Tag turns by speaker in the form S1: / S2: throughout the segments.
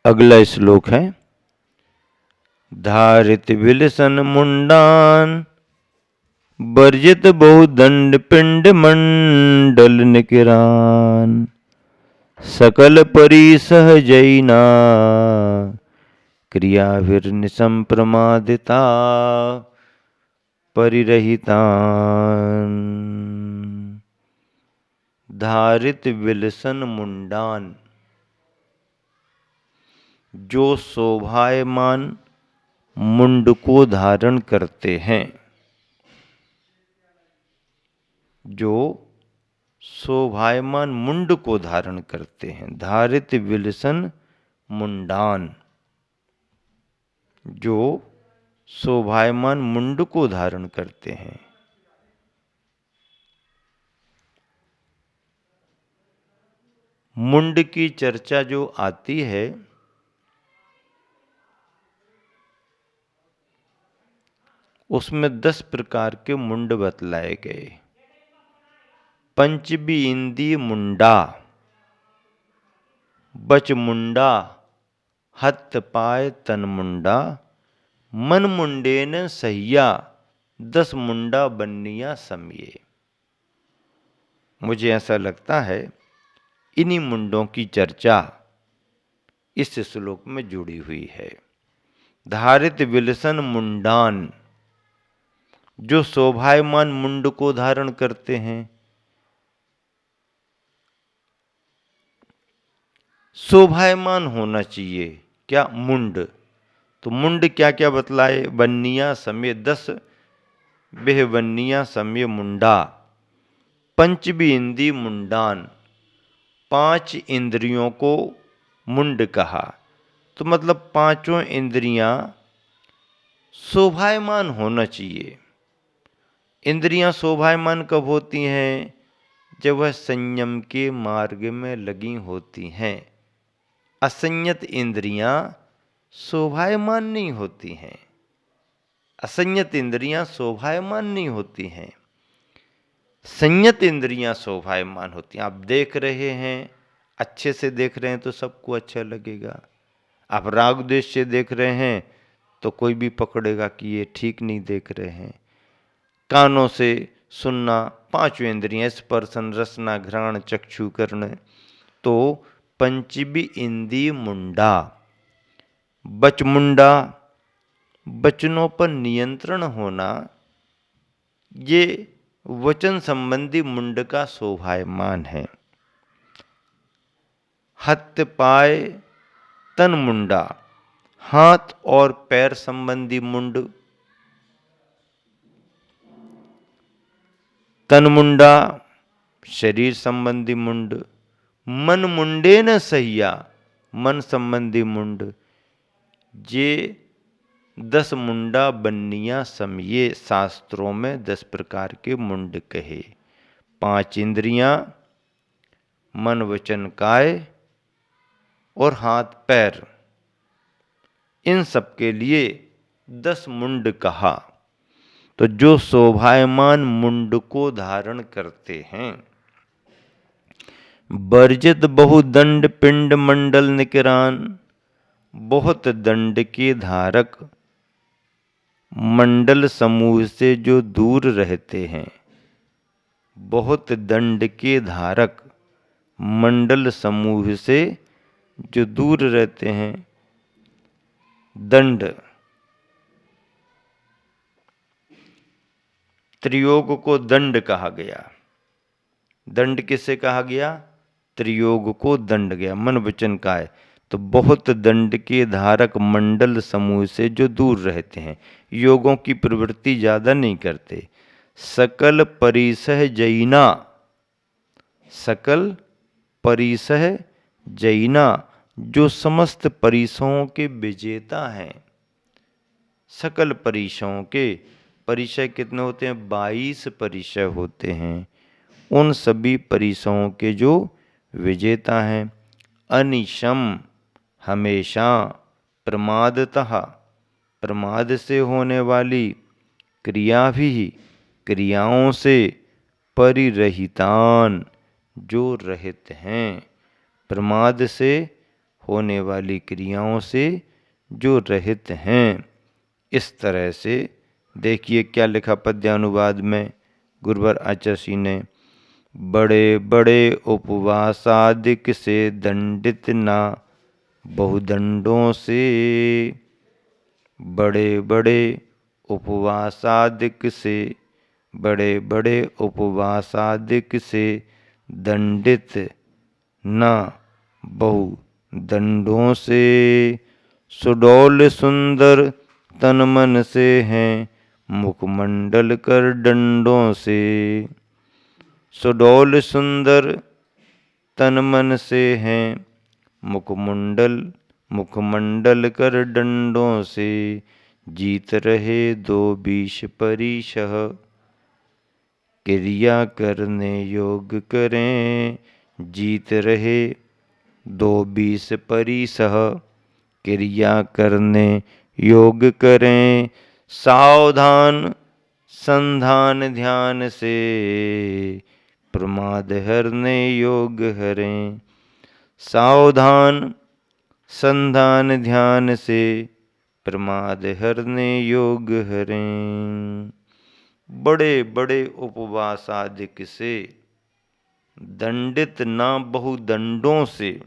S1: अगला श्लोक है धारित विलसन मुंडान वर्जित बहुदंड पिंड मंडल निकिरान सकल परिसह जैना क्रियाभिर्निसंप्रमादिता परिरहितान। धारित विलसन मुंडान, जो शोभायमान मुंड को धारण करते हैं, जो शोभायमान मुंड को धारण करते हैं। धारित विलसन मुंडान, जो शोभायमान मुंड को धारण करते हैं। मुंड की चर्चा जो आती है उसमें 10 प्रकार के मुंड बतलाए गए। पंचबी इंदी मुंडा, बच मुंडा, हत पाय तन मुंडा, मन मुंडे न सहिया, 10 मुंडा बन्निया समये। मुझे ऐसा लगता है इन्हीं मुंडों की चर्चा इस श्लोक में जुड़ी हुई है। धारित विलसन मुंडान, जो शोभायमान मुंड को धारण करते हैं। शोभायमान होना चाहिए क्या? मुंड। तो मुंड क्या क्या बतलाए? बन्निया समय 10 बेह बन्निया समय मुंडा। पंचबी इंदी मुंडान, 5 इंद्रियों को मुंड कहा। तो मतलब पांचों इंद्रियां शोभायमान होना चाहिए। इंद्रियां शोभायमान कब होती हैं? जब वह संयम के मार्ग में लगी होती हैं। असंयत इंद्रियां शोभायमान नहीं होती हैं। असंयत इंद्रियां शोभायमान नहीं होती हैं। संयत इंद्रियां शोभायमान होती हैं। आप देख रहे हैं, अच्छे से देख रहे हैं तो सबको अच्छा लगेगा। आप राग द्वेष से देख रहे हैं तो कोई भी पकड़ेगा कि ये ठीक नहीं देख रहे हैं। कानों से सुनना, 5 इंद्रियां स्पर्शन रसना घ्राण चक्षु कर्ण, तो पंचबी इंदी मुंडा। बच मुंडा, वचनों पर नियंत्रण होना, ये वचन संबंधी मुंड का शोभायमान है। हत पाय तन मुंडा, हाथ और पैर संबंधी मुंड। तन मुंडा, शरीर संबंधी मुंड। मन मुंडे न सहिया, मन संबंधी मुंड। ये 10 मुंडा बन्निया समये, शास्त्रों में 10 प्रकार के मुंड कहे। 5 इंद्रियां, मन वचन काय और हाथ पैर, इन सब के लिए 10 मुंड कहा। तो जो शोभायमान मुंड को धारण करते हैं। वर्जित बहुदंड पिंड मंडल निकिरान, बहुत दंड के धारक मंडल समूह से जो दूर रहते हैं। बहुत दंड के धारक मंडल समूह से जो दूर रहते हैं। दंड, त्रियोग को दंड कहा गया। दंड किसे कहा गया? त्रियोग को दंड गया, मन वचन काय। तो बहुत दंड के धारक मंडल समूह से जो दूर रहते हैं, योगों की प्रवृत्ति ज्यादा नहीं करते। सकल परिसह जैना, सकल परिसह जैना, जो समस्त परिसहों के विजेता हैं। सकल परिसहों के, परिसह कितने होते हैं? 22 परिसह होते हैं। उन सभी परिसहों के जो विजेता हैं। अनिशम, हमेशा, प्रमादतः, प्रमाद से होने वाली, क्रिया भी, क्रियाओं से, परिरहितान, जो रहित हैं। प्रमाद से होने वाली क्रियाओं से जो रहित हैं। इस तरह से देखिए क्या लिखा पद्यानुवाद में गुरुवर आचार्य ने। बड़े बड़े उपवासादिक से दंडित ना बहुदंडों से। बड़े बड़े उपवासादिक से, बड़े बड़े उपवासादिक से दंडित न बहु दंडों से। सुडौल सुंदर तन मन से हैं मुखमंडल कर डंडों से। सुडौल सुंदर तन मन से हैं मुखमंडल कर डंडों से। जीत रहे दो बीस परिशह क्रिया करने योग करें। जीत रहे दो बीस परिशह क्रिया करने योग करें। सावधान संधान ध्यान से प्रमाद हरने योग हरें। सावधान संधान ध्यान से प्रमाद हरने योग हरें। बड़े बड़े उपवासादिक से दंडित ना बहुदंडों से।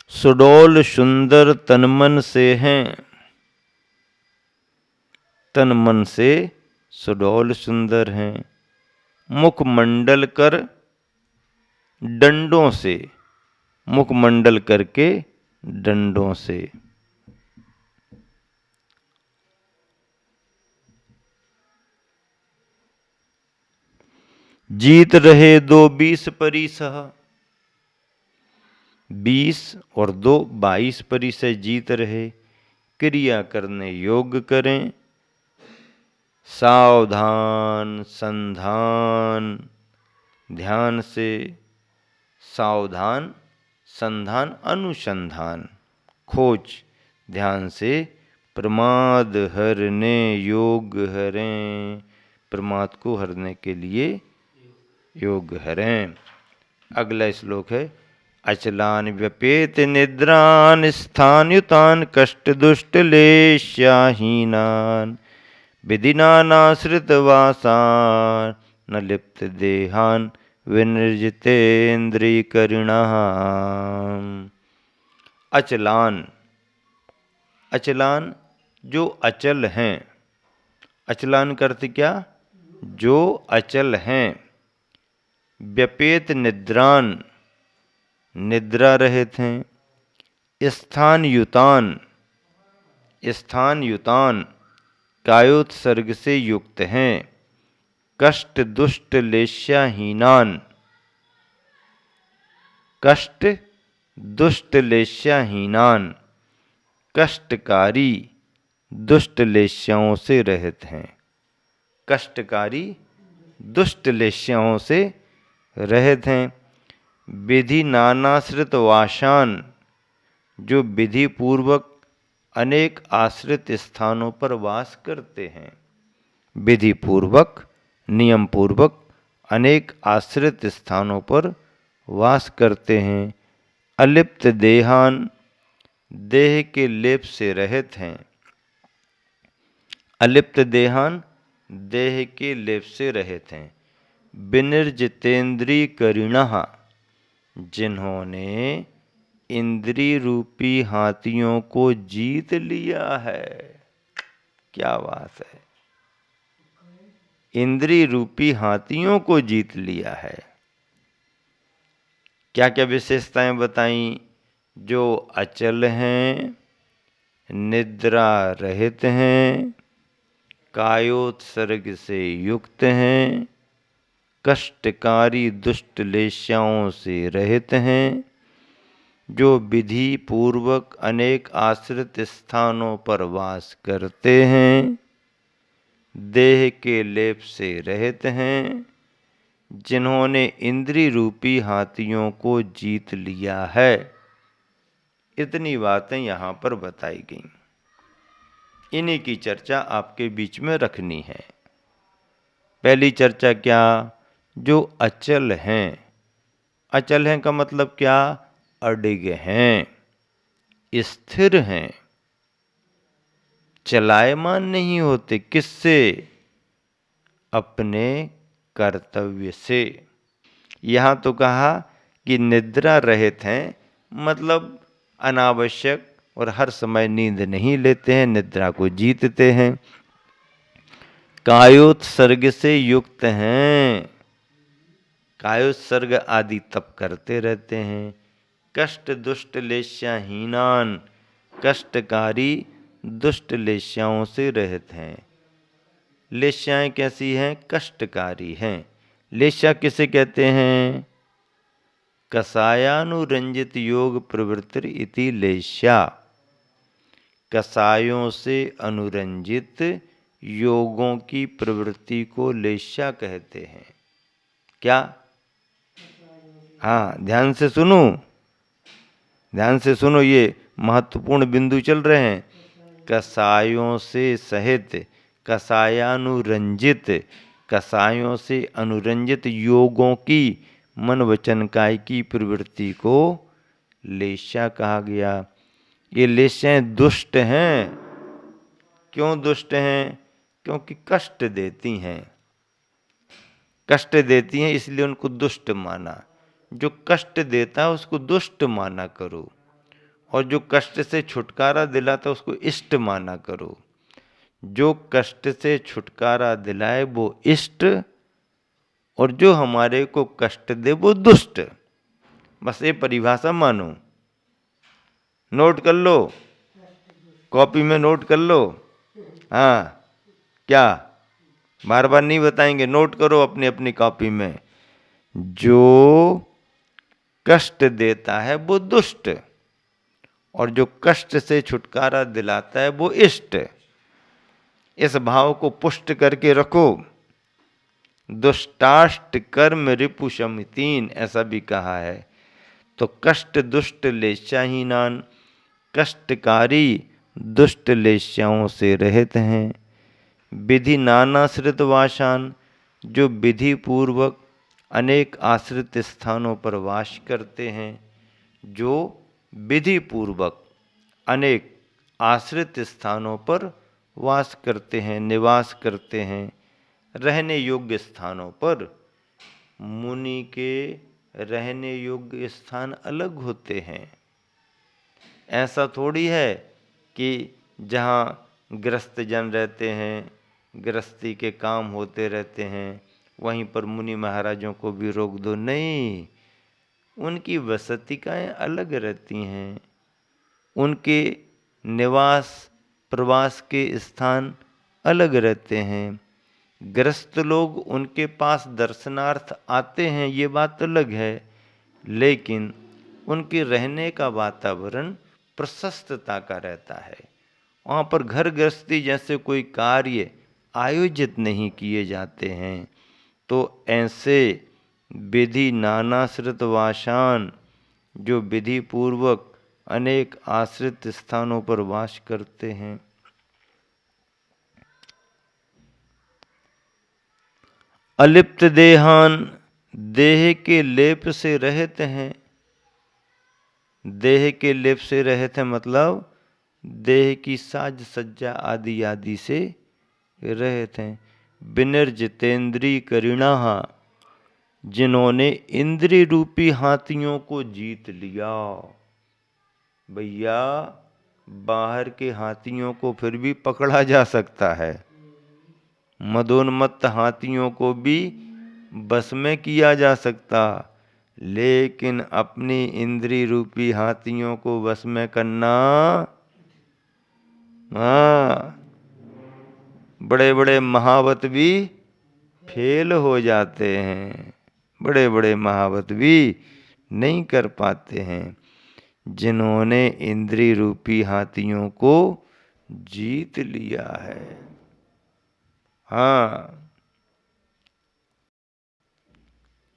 S1: सुडौल सुंदर तनमन से हैं, तन मन से सुडौल सुंदर हैं। मुखमंडल कर डंडों से, मुखमंडल करके डंडों से। जीत रहे दो बीस परिशह, 20 और 2 22 परिशह जीत रहे। क्रिया करने योग करें। सावधान संधान ध्यान से। सावधान संधान अनुसंधान खोज ध्यान से प्रमाद हरने योग हरें। प्रमाद को हरने के लिए योग हरें। अगला श्लोक है। अचलान व्यपेत निद्रान स्थानयुतान कष्ट दुष्ट लेश्याहीनान विधिनानाश्रित वासान न लिप्त देहान विनिर्जितेन्द्रियकरिणः। अचलान, अचलान जो अचल हैं। अचलान का अर्थ क्या? जो अचल हैं। व्यपेत निद्रान निद्रा रहित हैं। स्थान युतान, स्थान युतान कायोत्सर्ग से युक्त हैं। कष्ट दुष्ट लेश्याहीनान, कष्ट दुष्ट लेश्याहीनान कष्टकारी दुष्ट लेश्याओं से रहित हैं। कष्टकारी दुष्ट लेश्याओं से रहित हैं। विधि नानाश्रित वासान जो विधि पूर्वक अनेक आश्रित स्थानों पर वास करते हैं। विधि पूर्वक नियम पूर्वक अनेक आश्रित स्थानों पर वास करते हैं। अलिप्त देहान देह के लेप से रहित हैं। अलिप्त देहान देह के लेप से रहित हैं। विनिर्जितेन्द्रिय करिणः जिन्होंने इंद्रिय रूपी हाथियों को जीत लिया है। क्या बात है! इंद्रिय रूपी हाथियों को जीत लिया है। क्या क्या विशेषताएं बताई? जो अचल हैं, निद्रा रहित हैं, कायोत्सर्ग से युक्त हैं, कष्टकारी दुष्ट लेश्याओं से रहित हैं, जो विधि पूर्वक अनेक आश्रित स्थानों पर वास करते हैं, देह के लेप से रहित हैं, जिन्होंने इंद्रिय रूपी हाथियों को जीत लिया है। इतनी बातें यहाँ पर बताई गई। इन्हीं की चर्चा आपके बीच में रखनी है। पहली चर्चा क्या? जो अचल हैं, अचल हैं का मतलब क्या? अडिग हैं, स्थिर हैं, चलायमान नहीं होते। किससे? अपने कर्तव्य से। यहाँ तो कहा कि निद्रा रहित हैं, मतलब अनावश्यक और हर समय नींद नहीं लेते हैं, निद्रा को जीतते हैं। कायोत्सर्ग से युक्त हैं, कायोत्सर्ग आदि तप करते रहते हैं। कष्ट दुष्ट लेश्याहीनान, कष्टकारी दुष्ट लेश्याओं से रहित हैं। लेश्याएं कैसी हैं? कष्टकारी हैं। लेश्या किसे कहते हैं? कषायानुरंजित योग प्रवृत्ति इति लेश्या। कषायों से अनुरंजित योगों की प्रवृत्ति को लेश्या कहते हैं। क्या? हाँ, ध्यान से सुनो, ध्यान से सुनो, ये महत्वपूर्ण बिंदु चल रहे हैं। कषायों से सहित, कषायानुरंजित, कषायों से अनुरंजित योगों की, मन वचन काय की प्रवृत्ति को लेश्या कहा गया। ये लेश्याएं दुष्ट हैं। क्यों दुष्ट हैं? क्योंकि कष्ट देती हैं, कष्ट देती हैं, इसलिए उनको दुष्ट माना। जो कष्ट देता है उसको दुष्ट माना करो, और जो कष्ट से छुटकारा दिलाता है उसको इष्ट माना करो। जो कष्ट से छुटकारा दिलाए वो इष्ट, और जो हमारे को कष्ट दे वो दुष्ट। बस ये परिभाषा मानो, नोट कर लो, कॉपी में नोट कर लो। हाँ, क्या? बार बार नहीं बताएंगे, नोट करो अपनी अपनी कॉपी में। जो कष्ट देता है वो दुष्ट, और जो कष्ट से छुटकारा दिलाता है वो इष्ट। इस भाव को पुष्ट करके रखो। दुष्टाष्ट कर्म रिपु शमितीन, ऐसा भी कहा है। तो कष्ट दुष्ट लेश्याहीनान, कष्टकारी दुष्ट लेश्याओं से रहित हैं। विधि नानाश्रित वासान, जो विधि पूर्वक अनेक आश्रित स्थानों पर वास करते हैं। जो विधि पूर्वक अनेक आश्रित स्थानों पर वास करते हैं, निवास करते हैं। रहने योग्य स्थानों पर, मुनि के रहने योग्य स्थान अलग होते हैं। ऐसा थोड़ी है कि जहाँ गृहस्थ जन रहते हैं, गृहस्थी के काम होते रहते हैं, वहीं पर मुनि महाराजों को भी रोक दो। नहीं, उनकी वसतिकाएं अलग रहती हैं, उनके निवास प्रवास के स्थान अलग रहते हैं। गृहस्थ लोग उनके पास दर्शनार्थ आते हैं, ये बात अलग है, लेकिन उनके रहने का वातावरण प्रशस्तता का रहता है। वहाँ पर घर गृहस्थी जैसे कोई कार्य आयोजित नहीं किए जाते हैं। तो ऐसे विधि नानाश्रित वासान, जो विधि पूर्वक अनेक आश्रित स्थानों पर वास करते हैं। अलिप्त देहान, देह के लेप से रहित हैं। देह के लेप से रहित हैं मतलब देह की साज सज्जा आदि आदि से रहित हैं। विनिर्जितेंद्री करिणाः, जिन्होंने इंद्रिय रूपी हाथियों को जीत लिया। भैया, बाहर के हाथियों को फिर भी पकड़ा जा सकता है, मदोन्मत्त हाथियों को भी बस में किया जा सकता, लेकिन अपनी इंद्रिय रूपी हाथियों को बस में करना, हाँ, बड़े बड़े महावत भी फेल हो जाते हैं, बड़े बड़े महावत भी नहीं कर पाते हैं। जिन्होंने इंद्रिय रूपी हाथियों को जीत लिया है। हाँ,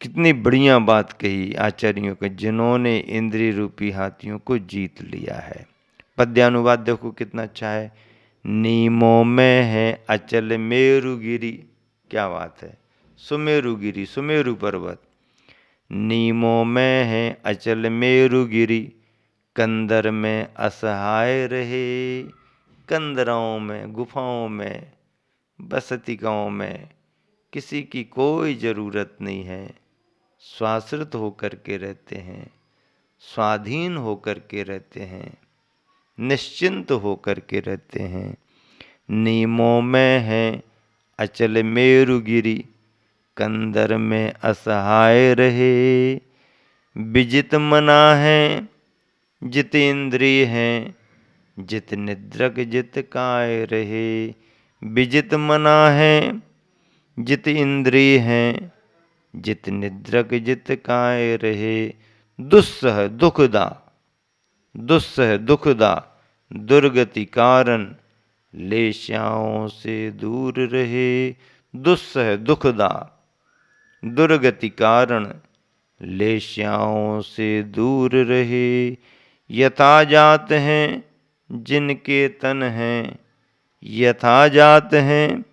S1: कितनी बढ़िया बात कही आचार्यों के, जिन्होंने इंद्रिय रूपी हाथियों को जीत लिया है। पद्यानुवाद देखो कितना अच्छा है। नीमों में है अचल मेरुगिरी, क्या बात है, सुमेरुगिरी, सुमेरु पर्वत। नीमों में है अचल मेरुगिरी, कंदर में असहाय रहे। कंदराओं में, गुफाओं में, बसतिकाओं में किसी की कोई ज़रूरत नहीं है, स्वाश्रित होकर के रहते हैं, स्वाधीन होकर के रहते हैं, निश्चिंत होकर के रहते हैं। नीमों में है अचल मेरुगिरी, कंदर में असहाय रहे। विजित मना है जित इंद्रिय हैं, जित निद्रक जित काय रहे। विजित मना है जित इंद्रिय हैं, जित निद्रक जित काय रहे। दुस्सह दुखदा, दुस्सह दुखदा दुर्गति कारण, लेश्याओं से दूर रहे। दुस्सह दुखदा दुर्गति कारण, लेश्याओं से दूर रहे। यथा जात हैं जिनके तन हैं, यथा जात हैं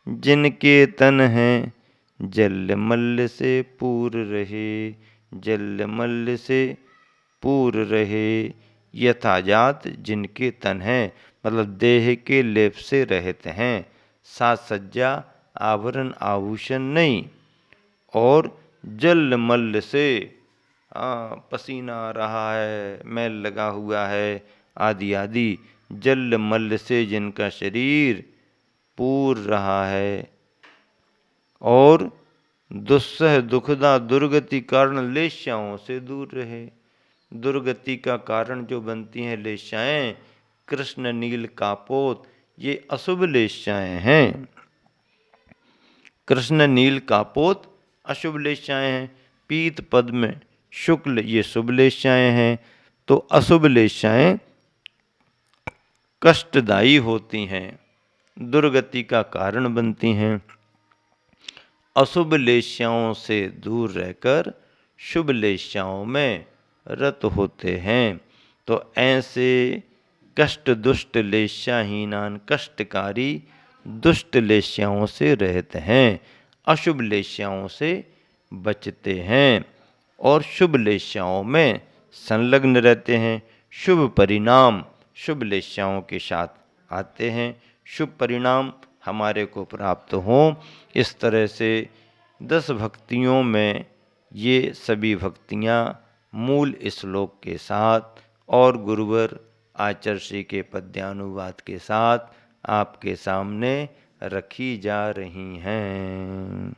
S1: जिनके तन हैं, जल मल से पूर रहे। जल मल से पूर रहे। यथाजात जिनके तन हैं, मतलब देह के लेप से रहते हैं, साज सज्जा आभरण आभूषण नहीं, और जल मल से पसीना आ रहा है, मैल लगा हुआ है आदि आदि, जल मल से जिनका शरीर पूर रहा है। और दुस्सह दुखदा दुर्गति कारण, लेश्याओं से दूर रहे। दुर्गति का कारण जो बनती हैं लेश्याएं, कृष्ण नील कापोत, ये अशुभ लेश्याएं हैं। कृष्ण नील कापोत अशुभ लेश्याएं हैं। पीत पद्म शुक्ल ये शुभ लेश्याएं हैं। तो अशुभ लेश्याएं कष्टदायी होती हैं, दुर्गति का कारण बनती हैं। अशुभ लेश्याओं से दूर रहकर शुभ लेश्याओं में रत होते हैं। तो ऐसे कष्ट दुष्ट लेश्याहीनान, कष्टकारी दुष्ट लेश्याओं से रहते हैं, अशुभ लेश्याओं से बचते हैं और शुभ लेश्याओं में संलग्न रहते हैं। शुभ परिणाम शुभ लेश्याओं के साथ आते हैं, शुभ परिणाम हमारे को प्राप्त हों। इस तरह से 10 भक्तियों में ये सभी भक्तियाँ मूल श्लोक के साथ और गुरुवर आचार्य श्री के पद्यानुवाद के साथ आपके सामने रखी जा रही हैं।